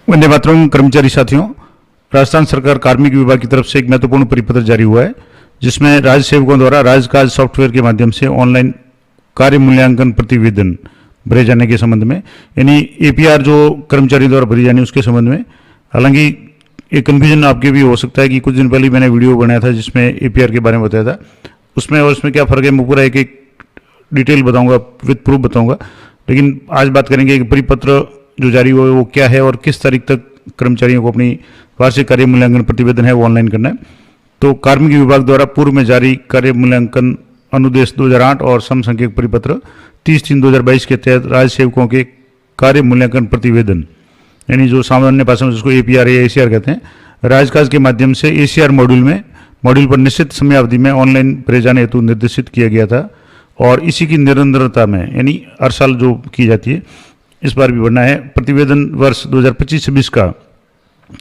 वंदे मातरम। कर्मचारी साथियों, राजस्थान सरकार कार्मिक विभाग की तरफ से एक महत्वपूर्ण परिपत्र जारी हुआ है जिसमें राज्य सेवकों द्वारा राजकाज सॉफ्टवेयर के माध्यम से ऑनलाइन कार्य मूल्यांकन प्रतिवेदन भरे जाने के संबंध में, यानी एपीआर जो कर्मचारी द्वारा भरी जानी उसके संबंध में। हालांकि एक कन्फ्यूजन आपके भी हो सकता है कि कुछ दिन पहले मैंने वीडियो बनाया था जिसमें एपीआर के बारे में बताया था, उसमें और इसमें क्या फ़र्क है मैं पूरा एक एक डिटेल बताऊंगा, विद प्रूफ बताऊंगा। लेकिन आज बात करेंगे कि परिपत्र जो जारी हुआ है वो क्या है और किस तारीख तक कर्मचारियों को अपनी वार्षिक कार्य मूल्यांकन प्रतिवेदन है वो ऑनलाइन करना है। तो कार्मिक विभाग द्वारा पूर्व में जारी कार्य मूल्यांकन अनुदेश 2008 और समसंख्यक परिपत्र 30/3/2022 के तहत राज्य सेवकों के कार्य मूल्यांकन प्रतिवेदन, यानी जो सामान्य भाषा में जिसको एपीआर या एसीआर कहते हैं, राजकाज के माध्यम से एसीआर मॉड्यूल पर निश्चित समय अवधि में ऑनलाइन भरे जाने हेतु निर्देशित किया गया था। और इसी की निरंतरता में, यानी हर साल जो की जाती है, इस बार भी बढ़ना है। प्रतिवेदन वर्ष 2025-26 का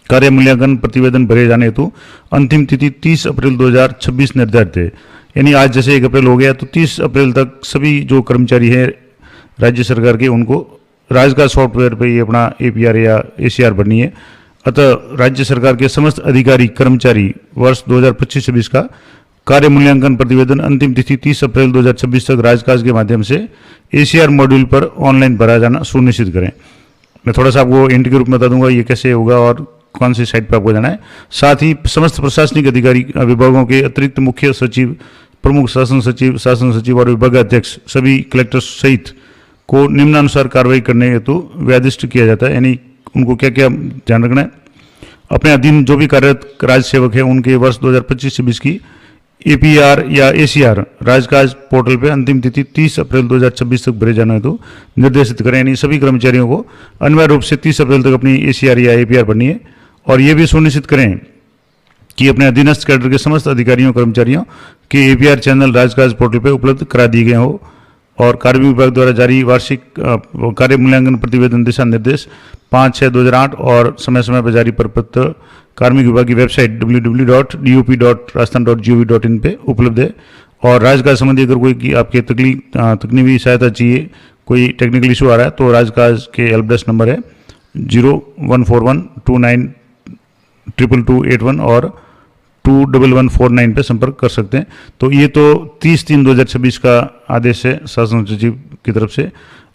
कार्य मूल्यांकन प्रतिवेदन भरे जाने हेतु अंतिम तिथि 30 अप्रैल 2026 निर्धारित है। यानी आज जैसे 1 अप्रैल हो गया तो 30 अप्रैल तक सभी जो कर्मचारी हैं राज्य सरकार के, उनको राजकाज सॉफ्टवेयर पर ही अपना एपीआर या एसीआर भरनी है। अतः राज्य सरकार के समस्त अधिकारी कर्मचारी वर्ष 2025-26 का कार्य मूल्यांकन प्रतिवेदन अंतिम तिथि 30 अप्रैल 2026 तक राजकाज के माध्यम से एसीआर मॉड्यूल पर ऑनलाइन भरा जाना सुनिश्चित करें। मैं थोड़ा सा आपको एंड के रूप में बता दूंगा ये कैसे होगा और कौन सी साइट पर आपको जाना है। साथ ही समस्त प्रशासनिक अधिकारी विभागों के अतिरिक्त मुख्य सचिव, प्रमुख शासन सचिव और विभागाध्यक्ष सभी कलेक्टर सहित को निम्नानुसार कार्रवाई करने हेतु व्यादिष्ट किया जाता है। यानी उनको क्या क्या ध्यान रखना है। अपने अधीन जो भी कार्यरत राज्य सेवक है उनके वर्ष 2025-26 की एपीआर या एसीआर राजकाज पोर्टल पे अंतिम तिथि 30 अप्रैल 2026 तक भरे जाने हेतु निर्देशित करें। यानी सभी कर्मचारियों को अनिवार्य रूप से 30 अप्रैल तक अपनी एसीआर या एपीआर भरनी है। और ये भी सुनिश्चित करें कि अपने अधीनस्थ कैडर के समस्त अधिकारियों कर्मचारियों के एपीआर चैनल राजकाज पोर्टल पर उपलब्ध करा दिए गए हो। और कार्मिक विभाग द्वारा जारी वार्षिक कार्य मूल्यांकन प्रतिवेदन दिशा निर्देश 5/6/2008 और समय समय पर जारी परिपत्र कार्मिक विभाग की वेबसाइट www.dop.rajasthan.gov.in पे उपलब्ध है। और राजकाज संबंधी अगर कोई आपके तकनीकी सहायता चाहिए, कोई टेक्निकल इशू आ रहा है, तो राजकाज के हेल्प डेस्क नंबर है 0141292281 और 21149 पे संपर्क कर सकते हैं। तो ये तो 30/3/2026 का आदेश है शासन सचिव की तरफ से।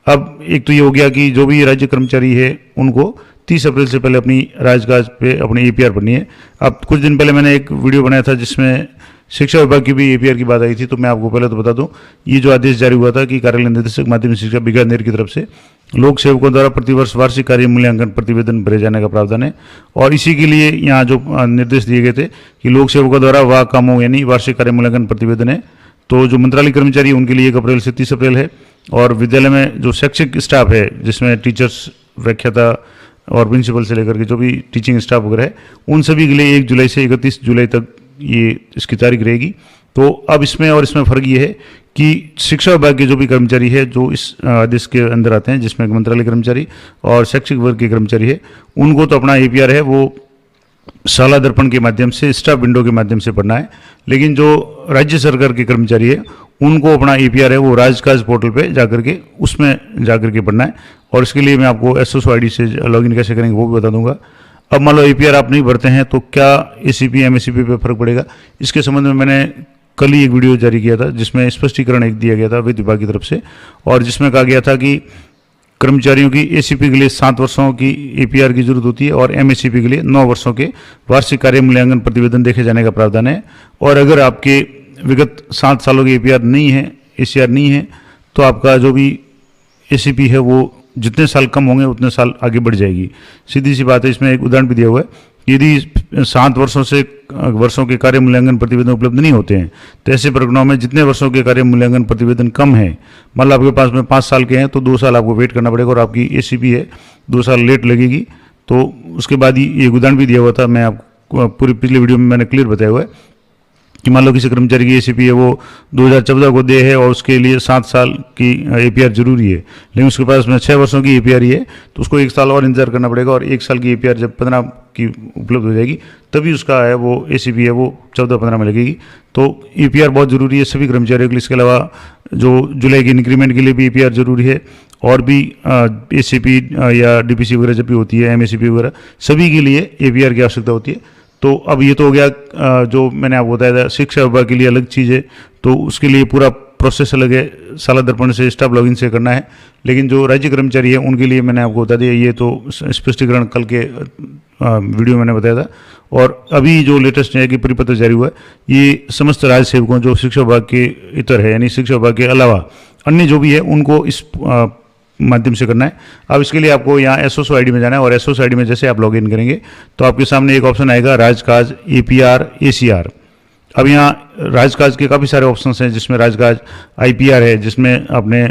अब एक तो ये हो गया कि जो भी राज्य कर्मचारी है उनको 30 अप्रैल से पहले अपनी राजकाज पे अपनी एपीआर भरनी है। अब कुछ दिन पहले मैंने एक वीडियो बनाया था जिसमें शिक्षा विभाग की भी एपीआर की बात आई थी। तो मैं आपको पहले तो बता दूं, ये जो आदेश जारी हुआ था कि कार्यालय निदेशक माध्यमिक शिक्षा बीकानेर की तरफ से लोक सेवकों द्वारा प्रतिवर्ष वार्षिक कार्य मूल्यांकन प्रतिवेदन भरे जाने का प्रावधान है। और इसी के लिए यहाँ जो निर्देश दिए गए थे कि लोक सेवकों द्वारा वाह कामों यानी वार्षिक कार्य मूल्यांकन प्रतिवेदन है, तो जो मंत्रालय कर्मचारी उनके लिए 1 अप्रैल से 30 अप्रैल है। और विद्यालय में जो शैक्षिक स्टाफ है जिसमें टीचर्स, व्याख्याता और प्रिंसिपल से लेकर के जो भी टीचिंग स्टाफ वगैरह है, उन सभी के लिए 1 जुलाई से 31 जुलाई तक ये इसकी तारीख रहेगी। तो अब इसमें फ़र्क ये है कि शिक्षा विभाग के जो भी कर्मचारी है जो इस आदेश के अंदर आते हैं, जिसमें मंत्रालय कर्मचारी और शैक्षिक वर्ग के कर्मचारी है, उनको तो अपना एपीआर है वो शाला दर्पण के माध्यम से, स्टाफ विंडो के माध्यम से पढ़ना है। लेकिन जो राज्य सरकार के कर्मचारी है उनको अपना एपीआर है वो राजकाज पोर्टल पे जाकर के उसमें जाकर के पढ़ना है। और इसके लिए मैं आपको एसओसो आईडी से लॉगिन कैसे करेंगे वो भी बता दूंगा। अब मान लो एपीआर आप नहीं भरते हैं तो क्या एसीपी एमएससीपी पे फर्क पड़ेगा, इसके संबंध में मैंने कल ही एक वीडियो जारी किया था जिसमें स्पष्टीकरण एक दिया गया था वित्त विभाग की तरफ से। और जिसमें कहा गया था कि कर्मचारियों की एसीपी के लिए 7 वर्षों की एपीआर की जरूरत होती है और एमएससीपी के लिए 9 वर्षों के वार्षिक कार्य मूल्यांकन प्रतिवेदन देखे जाने का प्रावधान है। और अगर आपके विगत 7 सालों की एपीआर नहीं है, एसीआर नहीं है, तो आपका जो भी एसीपी है वो जितने साल कम होंगे उतने साल आगे बढ़ जाएगी। सीधी सी बात है। इसमें एक उदाहरण भी दिया हुआ है, यदि 7 वर्षों के कार्य मूल्यांकन प्रतिवेदन उपलब्ध नहीं होते हैं तो ऐसे प्रकरणों में जितने वर्षों के कार्य मूल्यांकन प्रतिवेदन कम है, मान लो आपके पास में 5 साल के हैं तो 2 साल आपको वेट करना पड़ेगा और आपकी एसीपी है 2 साल लेट लगेगी। तो उसके बाद ही एक उदाहरण भी दिया हुआ था, मैं आपको पूरी पिछली वीडियो में मैंने क्लियर बताया हुआ है कि मान लो किसी कर्मचारी की एसीपी है वो 2014 को दे है और उसके लिए 7 साल की एपीआर जरूरी है, लेकिन उसके पास में 6 वर्षों की एपीआर ही है, तो उसको 1 साल और इंतजार करना पड़ेगा और 1 साल की एपीआर जब 15 की उपलब्ध हो जाएगी तभी उसका है वो एसीपी है वो 14-15 में लगेगी। तो एपीआर बहुत ज़रूरी है सभी कर्मचारियों के लिए। इसके अलावा जो जुलाई के इंक्रीमेंट के लिए भी एपीआर जरूरी है, और भी एसीपी या डीपीसी वगैरह जब भी होती है, एमएसीपी वगैरह, सभी के लिए एपीआर की आवश्यकता होती है। तो अब ये तो हो गया जो मैंने आपको बताया था, शिक्षा विभाग के लिए अलग चीज़ है, तो उसके लिए पूरा प्रोसेस अलग है, साला दर्पण से स्टाफ लॉगिन से करना है। लेकिन जो राज्य कर्मचारी है उनके लिए मैंने आपको बता दिया, ये तो स्पष्टीकरण कल के वीडियो मैंने बताया था। और अभी जो लेटेस्ट है कि परिपत्र जारी हुआ है, ये समस्त राज्य सेवकों जो शिक्षा विभाग के इतर है, यानी शिक्षा विभाग के अलावा अन्य जो भी है उनको इस माध्यम से करना है। अब इसके लिए आपको यहाँ एसओसो आईडी में जाना है, और एसओसो आईडी में जैसे आप लॉगिन करेंगे तो आपके सामने एक ऑप्शन आएगा राजकाज एपीआर एसीआर। अब यहाँ राजकाज के काफ़ी सारे ऑप्शंस हैं, जिसमें राजकाज आईपीआर है, जिसमें आपने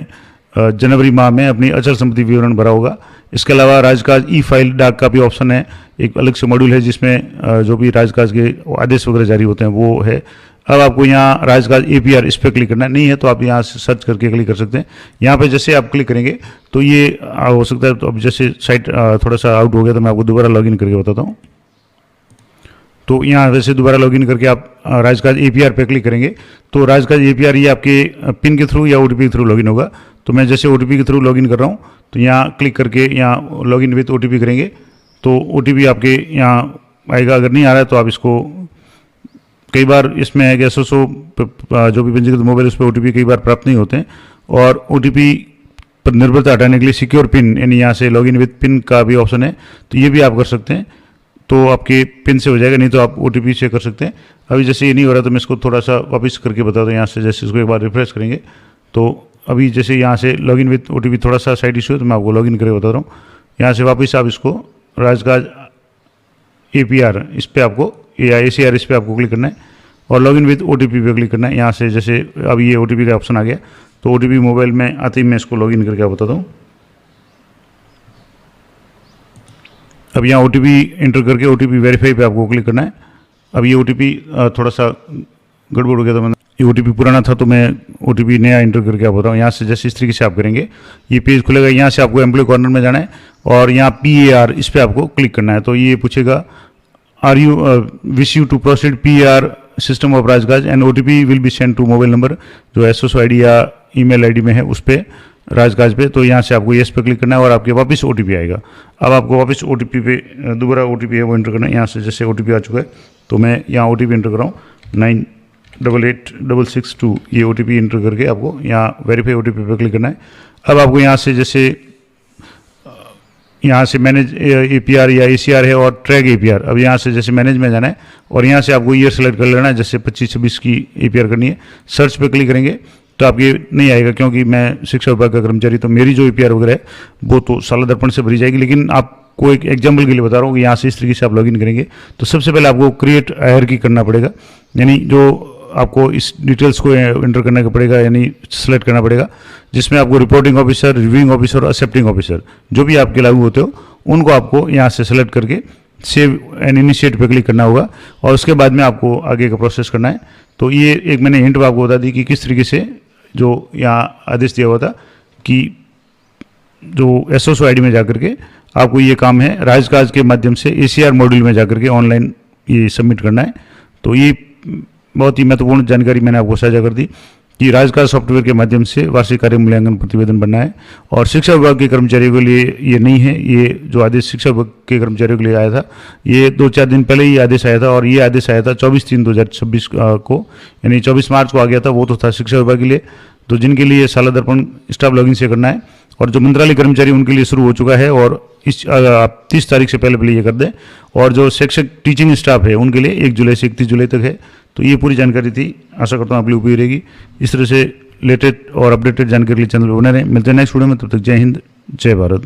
जनवरी माह में अपनी अचल संपत्ति विवरण भरा होगा। इसके अलावा राजकाज ई फाइल डाक का भी ऑप्शन है, एक अलग से मॉड्यूल है जिसमें जो भी राजकाज के आदेश वगैरह जारी होते हैं वो है। अब आपको यहाँ राजकाज एपीआर इस पर क्लिक करना है, नहीं है तो आप यहाँ से सर्च करके क्लिक कर सकते हैं। यहाँ पे जैसे आप क्लिक करेंगे तो ये हो सकता है, तो अब जैसे साइट थोड़ा सा आउट हो गया तो मैं आपको दोबारा लॉगिन करके बताता हूँ। तो यहाँ वैसे दोबारा लॉगिन करके आप राजकाज एपीआर पे क्लिक करेंगे तो राजकाज एपीआर ये आपके पिन के थ्रू या ओटीपी के थ्रू लॉगिन होगा। तो मैं जैसे ओटीपी के थ्रू लॉगिन कर रहा हूँ तो यहाँ क्लिक करके यहाँ लॉगिन विथ ओटीपी करेंगे तो ओटीपी आपके यहाँ आएगा। अगर नहीं आ रहा है तो आप इसको, कई बार इसमें है कि एसओसो जो भी पंजीकृत मोबाइल उस पर ओटीपी कई बार प्राप्त नहीं होते हैं, और ओटीपी पर निर्भरता हटाने के लिए सिक्योर पिन, यानी यहाँ से लॉगिन विथ पिन का भी ऑप्शन है, तो ये भी आप कर सकते हैं। तो आपके पिन से हो जाएगा, नहीं तो आप ओटीपी से कर सकते हैं। अभी जैसे ये नहीं हो रहा तो मैं इसको थोड़ा सा वापस करके बता दूँ। यहाँ से जैसे इसको एक बार रिफ्रेश करेंगे तो अभी जैसे यहाँ से लॉगिन विथ ओटीपी थोड़ा सा साइड इशू है, तो मैं आपको लॉगिन करके बता रहा हूँ। यहाँ से वापस आप इसको राजकाज एपीआर इस पर आपको या एसीआर इस पर आपको क्लिक करना है और लॉगिन विथ ओटीपी पे क्लिक करना है। यहाँ से जैसे अब ये ओटीपी का ऑप्शन आ गया तो ओटीपी मोबाइल में आते ही मैं इसको लॉगिन करके आप बताता हूँ। अब यहाँ ओटीपी एंटर करके ओटीपी वेरीफाई पे आपको क्लिक करना है। अब ये ओटीपी थोड़ा सा गड़बड़ हो गया था, मैंने ये ओटीपी पुराना था तो मैं ओटीपी नया एंटर करके आप बता रहा हूँ। यहाँ से जैसे इस तरीके से आप करेंगे ये पेज खुलेगा। यहाँ से आपको एम्प्लॉय कॉर्नर में जाना है और यहाँ PAR इस पर आपको क्लिक करना है। तो ये पूछेगा are you wish you to proceed PAR system of Rajkaj and OTP will be send to mobile number जो एसओसो आईडी या ईमेल आईडी में है उस पर राजकाज पे। तो यहाँ से आपको येस पे क्लिक करना है और आपके वापस ओटीपी आएगा। अब आपको वापस ओटीपी पे दोबारा ओटीपी है वो एंटर करना है। यहाँ से जैसे ओटीपी आ चुका है तो मैं यहाँ ओटीपी एंटर कर रहा हूँ 988662, ये ओटीपी एंटर करके आपको यहाँ वेरीफाई ओटीपी पे क्लिक करना है। अब आपको यहाँ से जैसे यहाँ से मैनेज एपीआर या एसीआर है और ट्रैक एपीआर, अब यहाँ से जैसे मैनेज में जाना है और यहाँ से आपको ईयर सेलेक्ट कर लेना है, जैसे 25-26 की एपीआर करनी है। सर्च पे क्लिक करेंगे तो आपके नहीं आएगा, क्योंकि मैं शिक्षा विभाग का कर्मचारी, तो मेरी जो एपीआर वगैरह है वो तो साला दर्पण से भरी जाएगी। लेकिन आपको एक एग्जाम्पल के लिए बता रहा हूँ कि यहाँ से इस तरीके से आप लॉगिन करेंगे तो सबसे पहले आपको क्रिएट हायरार्की करना पड़ेगा, यानी जो आपको इस डिटेल्स को एंटर करने का पड़ेगा, यानी सेलेक्ट करना पड़ेगा, जिसमें आपको रिपोर्टिंग ऑफिसर, रिव्यूइंग ऑफिसर और एक्सेप्टिंग ऑफिसर जो भी आपके लागू होते हो उनको आपको यहाँ से सेलेक्ट करके सेव एंड इनिशिएट पे क्लिक करना होगा और उसके बाद में आपको आगे का प्रोसेस करना है। तो ये एक मैंने हिंट आपको बता दी कि किस तरीके से जो यहाँ आदेश दिया हुआ था कि जो एसओसो आईडी में जाकर के आपको ये काम है राजकाज के माध्यम से एसीआर मॉड्यूल में जाकर के ऑनलाइन ये सबमिट करना है। तो ये बहुत ही महत्वपूर्ण जानकारी मैंने आपको साझा कर दी कि राजकाज सॉफ्टवेयर के माध्यम से वार्षिक कार्य मूल्यांकन प्रतिवेदन बनना है। और शिक्षा विभाग के कर्मचारियों के लिए ये नहीं है, ये जो आदेश शिक्षा विभाग के कर्मचारियों के लिए आया था ये 2-4 दिन पहले ही आदेश आया था, और ये आदेश आया था 24/3/2026 को, यानी 24 मार्च को आ गया था। वो तो था शिक्षा विभाग के लिए, तो जिनके लिए साला दर्पण स्टाफ लॉगिन से करना है, और जो मंत्रालय कर्मचारी उनके लिए शुरू हो चुका है और इस आप 30 तारीख से पहले ये कर दें। और जो शिक्षक टीचिंग स्टाफ है उनके लिए 1 जुलाई से 31 जुलाई तक है। तो ये पूरी जानकारी थी, आशा करता हूँ आप लोग उपयोगी रहेगी। इस तरह से लेटेस्ट और अपडेटेड जानकारी के लिए चैनल पर बने रहें। मिलते हैं नेक्स्ट वीडियो में, तब तक जय हिंद जय भारत।